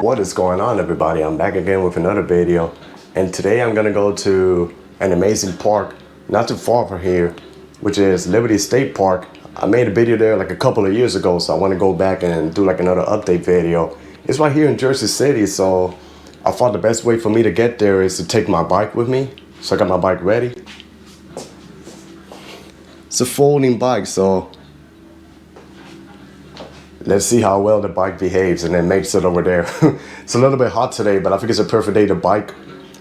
What is going on, everybody? I'm back again with another video, and today I'm gonna go to an amazing park not too far from here, which is Liberty State Park. I made a video there like a couple of years ago, so I want to go back and do like another update video. It's right here in Jersey City, so I thought the best way for me to get there is to take my bike with me. So I got my bike ready. It's a folding bike, so let's see how well the bike behaves and then makes it over there. It's a little bit hot today, but I think it's a perfect day to bike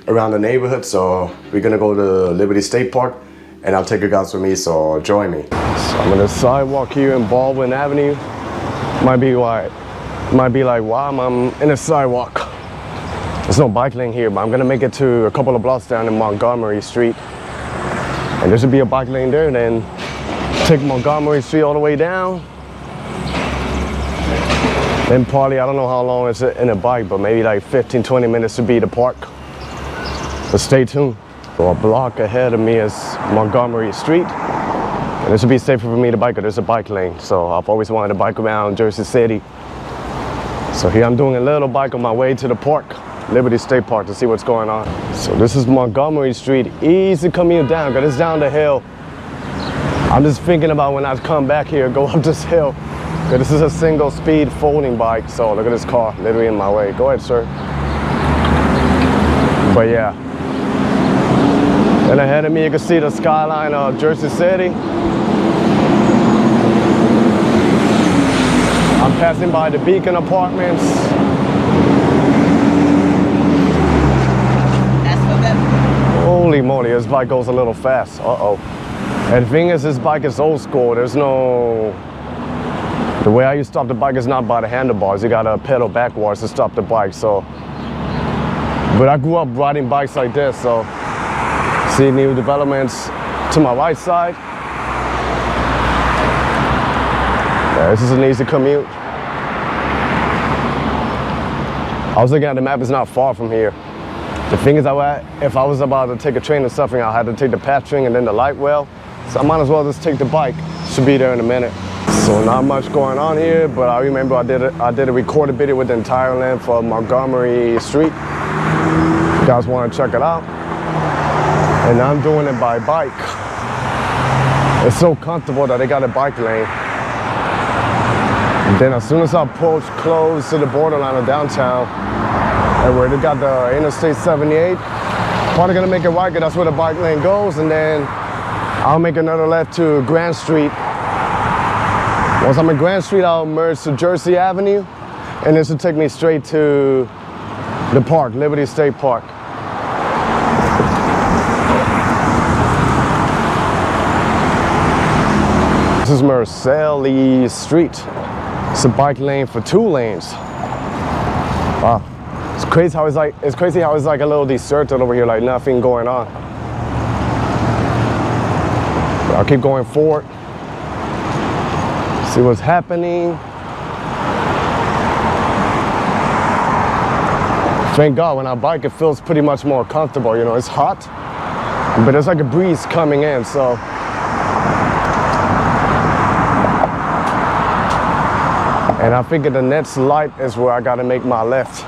around the neighborhood. So we're gonna go to Liberty State Park, and I'll take you guys with me, so join me. So I'm on the sidewalk here in Baldwin Avenue. Might be like, why am I in a sidewalk? There's no bike lane here, but I'm gonna make it to a couple of blocks down in Montgomery Street. And there should be a bike lane there, then take Montgomery Street all the way down. Then probably, I don't know how long it's in a bike, but maybe like 15-20 minutes to be the park. So stay tuned. So a block ahead of me is Montgomery Street. And it should be safer for me to bike, because there's a bike lane. So I've always wanted to bike around Jersey City. So here I'm doing a little bike on my way to the park, Liberty State Park, to see what's going on. So this is Montgomery Street. Easy commute down, because it's down the hill. I'm just thinking about when I come back here, go up this hill. This is a single speed folding bike, so look at this car literally in my way. Go ahead, sir. But yeah. And ahead of me you can see the skyline of Jersey City. I'm passing by the Beacon Apartments. That's for them. Holy moly, this bike goes a little fast. Uh-oh. And the thing is, this bike is old school. There's no... The way I used to stop the bike is not by the handlebars. You gotta pedal backwards to stop the bike, so. But I grew up riding bikes like this, so. See new developments to my right side. Yeah, this is an easy commute. I was looking at the map, it's not far from here. The thing is, if I was about to take a train or something, I had to take the path train and then the light rail. So I might as well just take the bike. Should be there in a minute. So not much going on here, but I remember I did a recorded video with the entire length of Montgomery Street. If you guys want to check it out. And I'm doing it by bike. It's so comfortable that they got a bike lane. And then as soon as I approach close to the borderline of downtown, and where they got the Interstate 78, probably gonna make it right, because that's where the bike lane goes, and then I'll make another left to Grand Street. Once I'm in Grand Street, I'll merge to Jersey Avenue, and this will take me straight to the park, Liberty State Park. This is Mercelli Street. It's a bike lane for 2 lanes. Wow, it's crazy how it's like a little deserted over here, like nothing going on. But I'll keep going forward. See what's happening. Thank God, when I bike, it feels pretty much more comfortable. You know, it's hot, but there's like a breeze coming in, so. And I think the next light is where I gotta make my left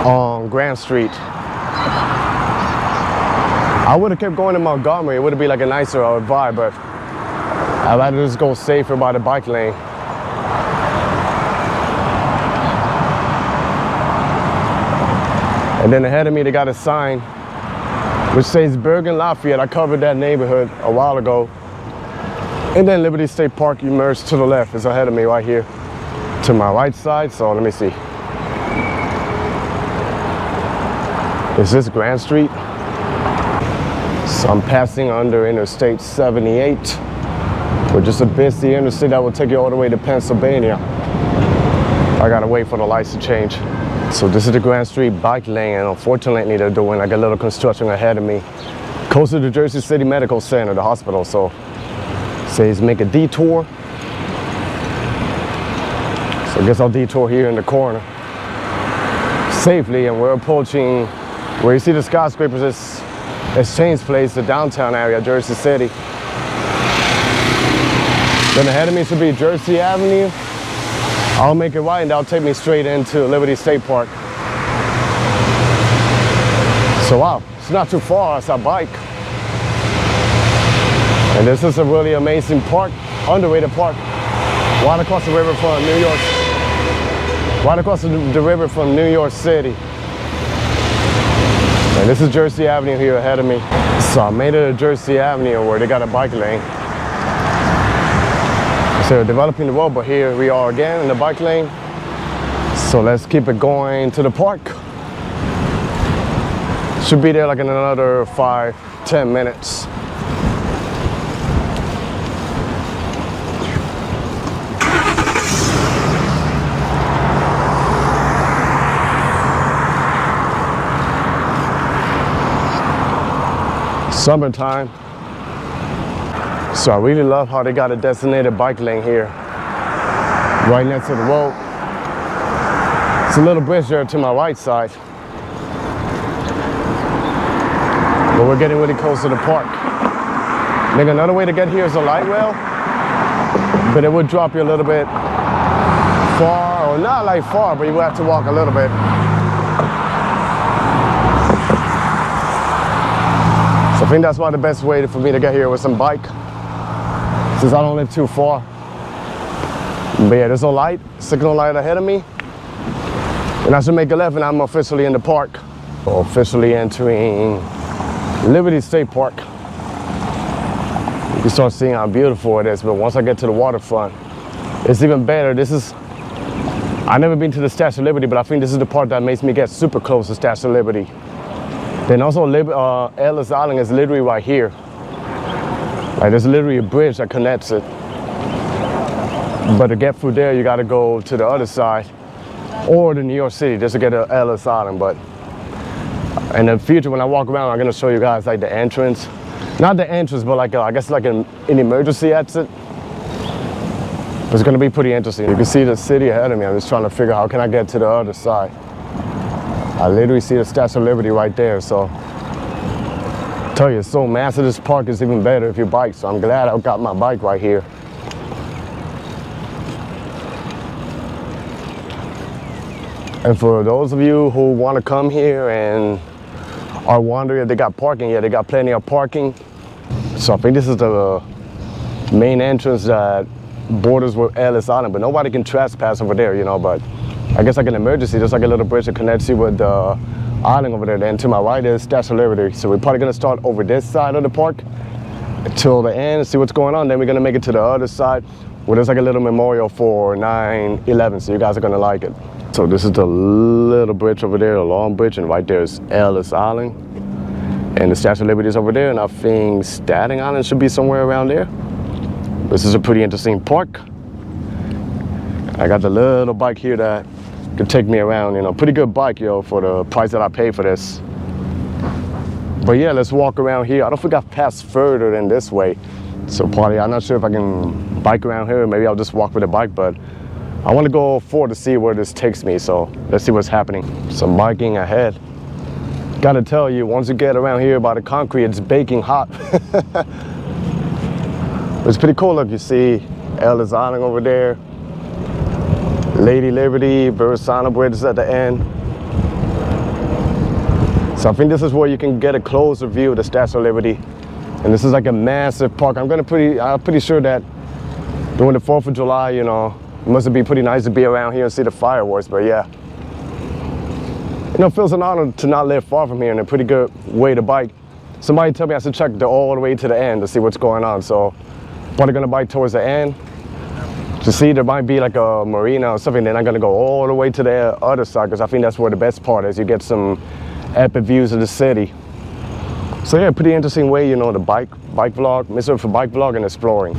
on Grand Street. I would have kept going to Montgomery. It would have been like a nicer vibe, but I'd rather just go safer by the bike lane. And then ahead of me, they got a sign which says Bergen Lafayette. I covered that neighborhood a while ago. And then Liberty State Park, you merge to the left, is ahead of me right here to my right side. So let me see. Is this Grand Street? So I'm passing under Interstate 78. We're just a busy interstate that will take you all the way to Pennsylvania. I gotta wait for the lights to change. So this is the Grand Street bike lane, and unfortunately they're doing like a little construction ahead of me. Close to the Jersey City Medical Center, the hospital, so it says make a detour. So I guess I'll detour here in the corner safely, and we're approaching where you see the skyscrapers, is Exchange Place, the downtown area, Jersey City. Then ahead of me should be Jersey Avenue. I'll make it right and that'll take me straight into Liberty State Park. So wow, it's not too far as I bike. And this is a really amazing park, underrated park, right across the river from New York. Right across the river from New York City. And this is Jersey Avenue here ahead of me. So I made it to Jersey Avenue where they got a bike lane. So they're developing the road, but here we are again in the bike lane. So let's keep it going to the park. Should be there like in another 5-10 minutes. Summertime. So I really love how they got a designated bike lane here, right next to the road. It's a little bridge there to my right side. But we're getting really close to the park. I think another way to get here is a light rail, but it would drop you a little bit far, or not like far, but you would have to walk a little bit. So I think that's why the best way for me to get here was some bike, since I don't live too far. But yeah, there's no light, signal light ahead of me. And I should make a left and I'm officially in the park. Officially entering Liberty State Park. You can start seeing how beautiful it is, but once I get to the waterfront, it's even better. I've never been to the Statue of Liberty, but I think this is the part that makes me get super close to Statue of Liberty. Then also Ellis Island is literally right here. Like there's literally a bridge that connects it. But to get through there, you gotta go to the other side or to New York City just to get to Ellis Island. But in the future, when I walk around, I'm gonna show you guys like the entrance. Not the entrance, but like I guess like an emergency exit. It's gonna be pretty interesting. You can see the city ahead of me. I'm just trying to figure out how can I get to the other side. I literally see the Statue of Liberty right there, so I tell you, it's so massive. This park is even better if you bike, so I'm glad I got my bike right here. And for those of you who want to come here and are wondering if they got parking, yeah, they got plenty of parking. So I think this is the main entrance that borders with Ellis Island, but nobody can trespass over there, you know, but I guess like an emergency, just like a little bridge that connects you with the island over there. Then to my right is Statue of Liberty. So we're probably gonna start over this side of the park till the end, see what's going on. Then we're gonna make it to the other side where there's like a little memorial for 9/11. So you guys are gonna like it. So this is the little bridge over there, a long bridge, and right there is Ellis Island. And the Statue of Liberty is over there, and I think Staten Island should be somewhere around there. This is a pretty interesting park. I got the little bike here that could take me around, you know, pretty good bike, yo, for the price that I paid for this. But yeah, let's walk around here. I don't think I've passed further than this way. So probably, I'm not sure if I can bike around here. Maybe I'll just walk with a bike, but I want to go forward to see where this takes me. So let's see what's happening. Some biking ahead. Gotta tell you, once you get around here by the concrete, it's baking hot. It's pretty cool. Look, you see Ellis Island over there. Lady Liberty, Verrazano Bridge is at the end. So I think this is where you can get a closer view of the Statue of Liberty. And this is like a massive park. I'm pretty sure that during the 4th of July, you know, it must be pretty nice to be around here and see the fireworks, but yeah. You know, it feels an honor to not live far from here and a pretty good way to bike. Somebody told me I should check all the way to the end to see what's going on. So probably gonna bike towards the end. To see, there might be like a marina or something, then I'm gonna go all the way to the other side because I think that's where the best part is. You get some epic views of the city. So yeah, pretty interesting way, you know, the bike vlog, Mr. for bike vlog and exploring.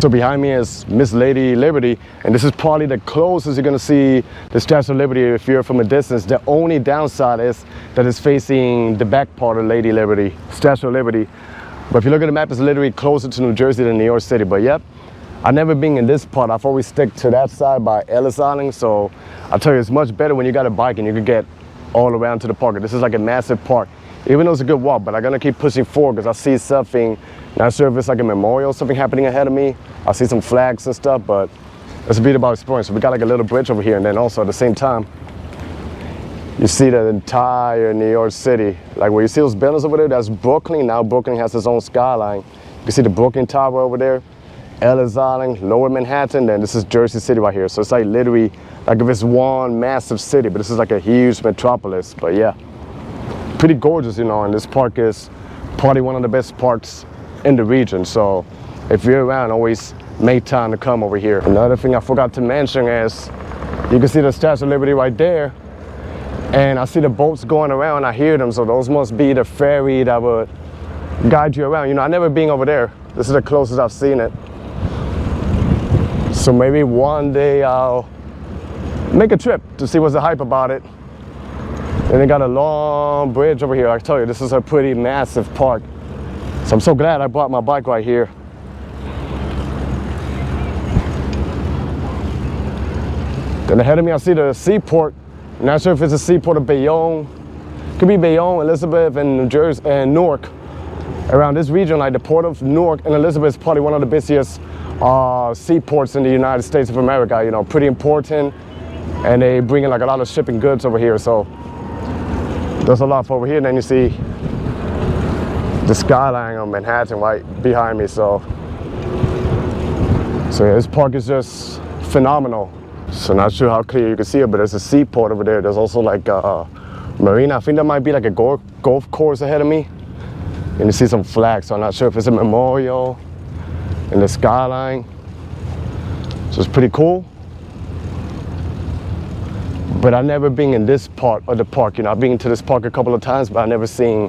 So behind me is Miss Lady Liberty, and this is probably the closest you're gonna see the Statue of Liberty if you're from a distance. The only downside is that it's facing the back part of Lady Liberty, Statue of Liberty. But if you look at the map, it's literally closer to New Jersey than New York City. But yep, I've never been in this part. I've always stick to that side by Ellis Island. So I'll tell you, it's much better when you got a bike and you can get all around to the park. This is like a massive park. Even though it's a good walk, but I'm gonna keep pushing forward because I see something, not sure if it's like a memorial, something happening ahead of me. I see some flags and stuff, but it's a bit about exploring. So we got like a little bridge over here, and then also at the same time, You see the entire New York City. Like where you see those buildings over there, that's Brooklyn. Now Brooklyn has its own skyline. You can see the Brooklyn Tower over there, Ellis Island, Lower Manhattan, then this is Jersey City right here. So it's like literally like if it's one massive city, but this is like a huge metropolis. But yeah, pretty gorgeous, you know, and this park is probably one of the best parks in the region. So if you're around, always make time to come over here. Another thing I forgot to mention is you can see the Statue of Liberty right there. And I see the boats going around, I hear them, so those must be the ferry that would guide you around. You know, I've never been over there. This is the closest I've seen it. So maybe one day I'll make a trip to see what's the hype about it. And they got a long bridge over here. I tell you, this is a pretty massive park. So I'm so glad I brought my bike right here. Then ahead of me, I see the seaport. Not sure if it's a seaport of Bayonne. Could be Bayonne, Elizabeth, and New Jersey, and Newark. Around this region, like the port of Newark and Elizabeth is probably one of the busiest seaports in the United States of America. You know, pretty important. And they bring in like a lot of shipping goods over here. So there's a lot over here. And then you see the skyline of Manhattan right behind me. So yeah, this park is just phenomenal. So not sure how clear you can see it, but there's a seaport over there. There's also like a marina. I think that might be like a golf course ahead of me. And you see some flags, so I'm not sure if it's a memorial in the skyline. So it's pretty cool. But I've never been in this part of the park. You know, I've been to this park a couple of times, but I've never seen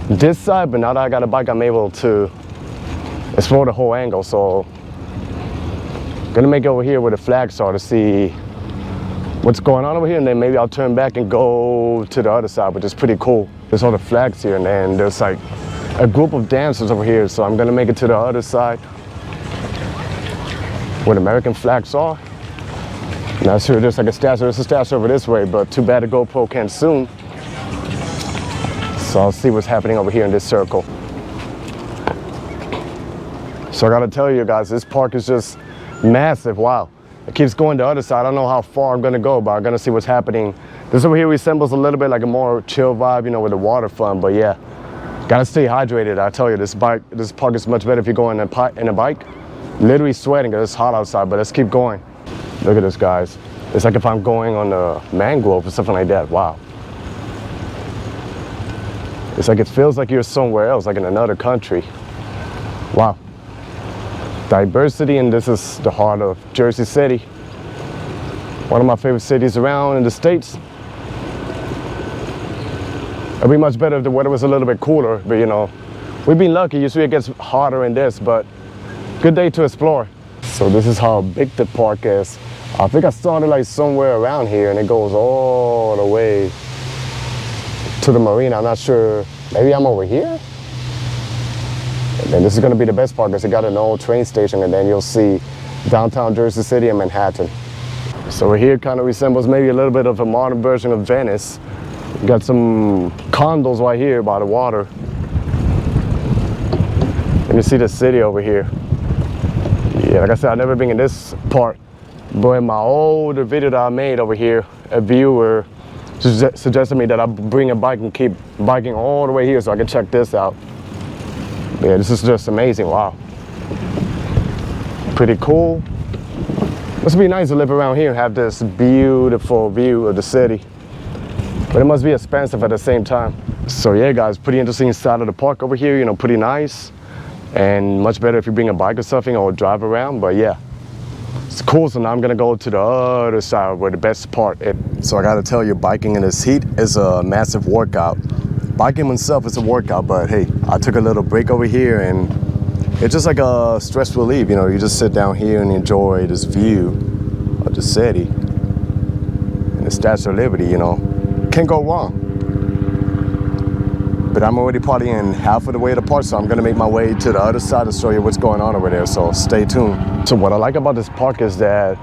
this side. But now that I got a bike, I'm able to explore the whole angle. So gonna make it over here where the flags are to see what's going on over here, and then maybe I'll turn back and go to the other side, which is pretty cool. There's all the flags here, and then there's like a group of dancers over here, so I'm gonna make it to the other side where the American flags are. Not sure, there's like a statue. There's a statue over this way, but too bad the GoPro can't zoom. So I'll see what's happening over here in this circle. So I gotta tell you guys, this park is just massive. Wow, it keeps going to the other side. I don't know how far I'm gonna go, but I'm gonna see what's happening. This over here resembles a little bit like a more chill vibe, you know, with the waterfront. But yeah, gotta stay hydrated. I tell you, this park is much better if you go in a bike. Literally sweating because it's hot outside, but let's keep going. Look at this, guys. It's like if I'm going on a mangrove or something like that. Wow. It's like it feels like you're somewhere else, like in another country. Wow. Diversity, and this is the heart of Jersey City. One of my favorite cities around in the States. It'd be much better if the weather was a little bit cooler, but you know, we've been lucky. Usually it gets hotter in this, but good day to explore. So this is how big the park is. I think I started like somewhere around here, and it goes all the way to the marina. I'm not sure, maybe I'm over here? And then this is gonna be the best part because it got an old train station, and then you'll see downtown Jersey City and Manhattan. So here kind of resembles maybe a little bit of a modern version of Venice. You got some condos right here by the water. And you see the city over here. Yeah, like I said, I've never been in this part, but in my older video that I made over here, a viewer suggested me that I bring a bike and keep biking all the way here so I can check this out. Yeah, this is just amazing. Wow. Pretty cool. Must be nice to live around here and have this beautiful view of the city. But it must be expensive at the same time. So yeah, guys, pretty interesting side of the park over here, you know, pretty nice. And much better if you bring a bike or something or drive around, but yeah. It's cool, so now I'm gonna go to the other side where the best part is. So I gotta tell you, biking in this heat is a massive workout. Biking itself is a workout, but hey, I took a little break over here and it's just like a stress relief, you know, you just sit down here and enjoy this view of the city and the Statue of Liberty, you know, can't go wrong. But I'm already probably in half of the way to the park, so I'm gonna make my way to the other side to show you what's going on over there, so stay tuned. So what I like about this park is that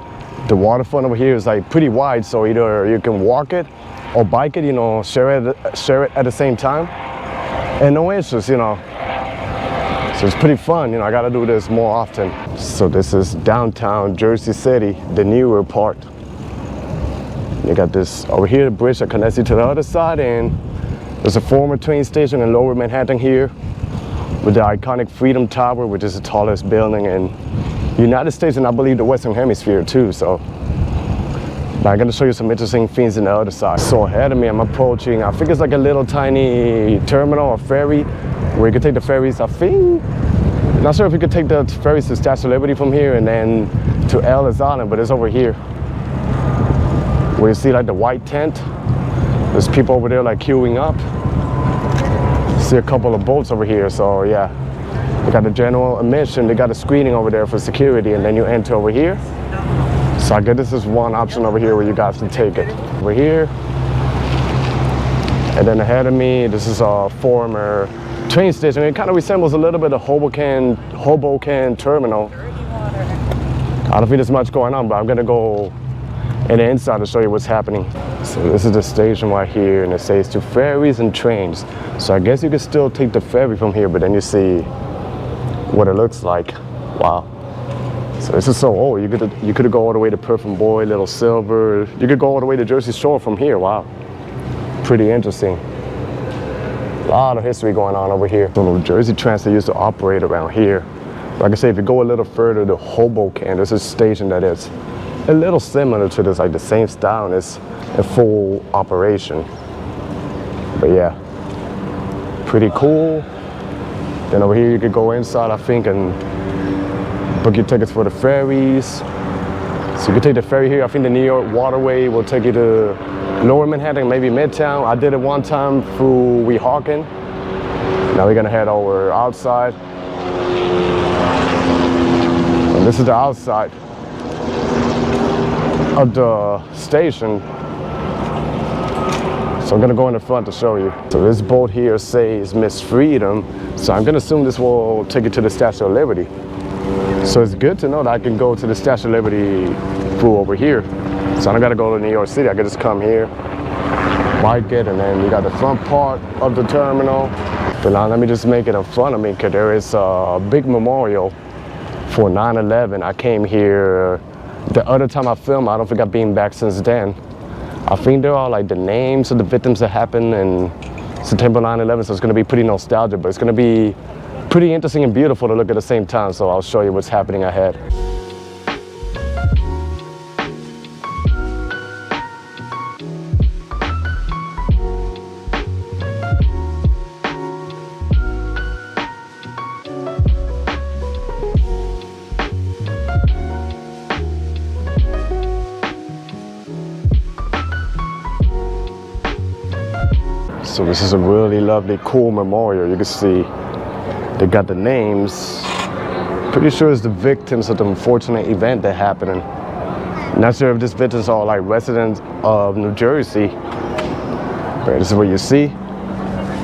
the waterfront over here is like pretty wide, so either you can walk it or bike it, you know, share it at the same time, and no issues, you know. So it's pretty fun, you know, I gotta do this more often. So this is downtown Jersey City, the newer part. You got this over here, the bridge that connects you to the other side, and there's a former train station in Lower Manhattan here with the iconic Freedom Tower, which is the tallest building in the United States and I believe the Western Hemisphere too. So I'm going to show you some interesting things in the other side. So ahead of me, I'm approaching, I think it's like a little tiny terminal or ferry where you can take the ferries. I think, not sure if you could take the ferries to Statue of Liberty from here and then to Ellis Island, but it's over here where you see like the white tent. There's people over there like queuing up. See a couple of boats over here. So yeah, they got the general admission, they got a screening over there for security, and then you enter over here. So I guess this is one option over here where you guys can take it. Over here. And then ahead of me, this is a former train station. It kind of resembles a little bit of Hoboken Terminal. I don't think there's much going on, but I'm gonna go in the inside to show you what's happening. So this is the station right here, and it says to ferries and trains. So I guess you can still take the ferry from here, but then you see what it looks like. Wow. So this is so old. You could go all the way to Perfume Boy, Little Silver. You could go all the way to Jersey Shore from here. Wow. Pretty interesting. A lot of history going on over here. So New Jersey Transit used to operate around here. Like I say, if you go a little further to Hoboken, there's a station that is a little similar to this, like the same style, and it's in full operation. But yeah, pretty cool. Then over here you could go inside, I think, and book your tickets for the ferries. So you can take the ferry here. I think the New York Waterway will take you to Lower Manhattan, maybe Midtown. I did it one time through Weehawken. Now we're gonna head over outside. And this is the outside of the station. So I'm gonna go in the front to show you. So this boat here says Miss Freedom. So I'm gonna assume this will take you to the Statue of Liberty. So it's good to know that I can go to the Statue of Liberty through over here. So I don't gotta go to New York City. I can just come here, bike it, and then you got the front part of the terminal. But now let me just make it in front of me, because there is a big memorial for 9/11. I came here the other time I filmed. I don't think I've been back since then. I think there are like the names of the victims that happened in September 9/11, so it's gonna be pretty nostalgic, but it's gonna be pretty interesting and beautiful to look at the same time, so I'll show you what's happening ahead. So this is a really lovely, cool memorial. You can see they got the names. Pretty sure it's the victims of the unfortunate event that happened. Not sure if these victims are like residents of New Jersey. But this is what you see.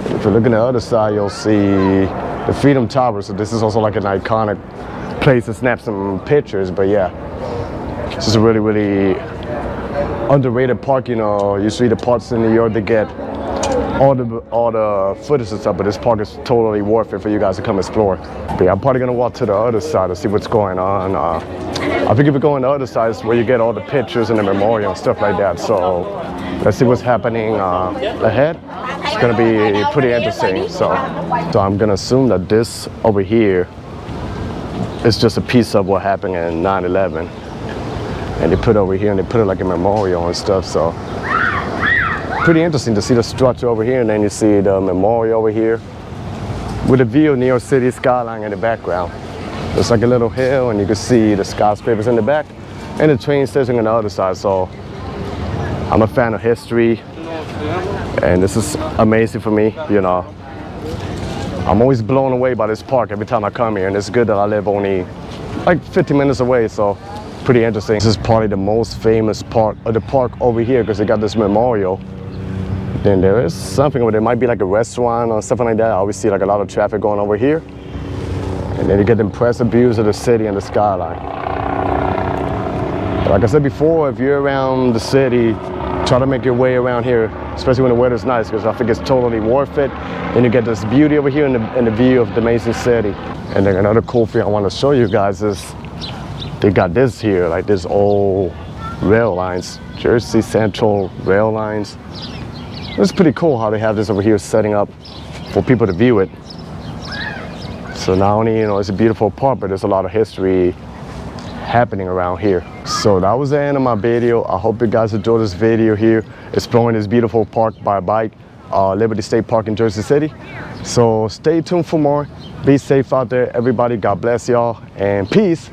If you look on the other side, you'll see the Freedom Tower. So this is also like an iconic place to snap some pictures. But yeah, this is a really, really underrated park. You know, usually the parks in New York, they get all the footage and stuff, but this park is totally worth it for you guys to come explore. But yeah, I'm probably gonna walk to the other side to see what's going on. I think if you go on the other side, it's where you get all the pictures and the memorial and stuff like that. So let's see what's happening ahead. It's gonna be pretty interesting. So I'm gonna assume that this over here is just a piece of what happened in 9/11, and they put it over here and they put it like a memorial and stuff. So pretty interesting to see the structure over here, and then you see the memorial over here with a view of New York City skyline in the background. It's like a little hill, and you can see the skyscrapers in the back and the train station on the other side. So I'm a fan of history, and this is amazing for me. You know, I'm always blown away by this park every time I come here, and it's good that I live only like 50 minutes away. So pretty interesting. This is probably the most famous part of the park over here, because they got this memorial. Then there is something where there might be like a restaurant or something like that. I always see like a lot of traffic going over here. And then you get the impressive views of the city and the skyline. But like I said before, if you're around the city, try to make your way around here, especially when the weather's nice, because I think it's totally worth it. And you get this beauty over here and the view of the amazing city. And then another cool thing I want to show you guys is they got this here, like this old rail lines, Jersey Central rail lines. It's pretty cool how they have this over here setting up for people to view it. So not only, it's a beautiful park, but there's a lot of history happening around here. So that was the end of my video. I hope you guys enjoyed this video here, exploring this beautiful park by bike, Liberty State Park in Jersey City. So stay tuned for more. Be safe out there, everybody. God bless y'all, and peace.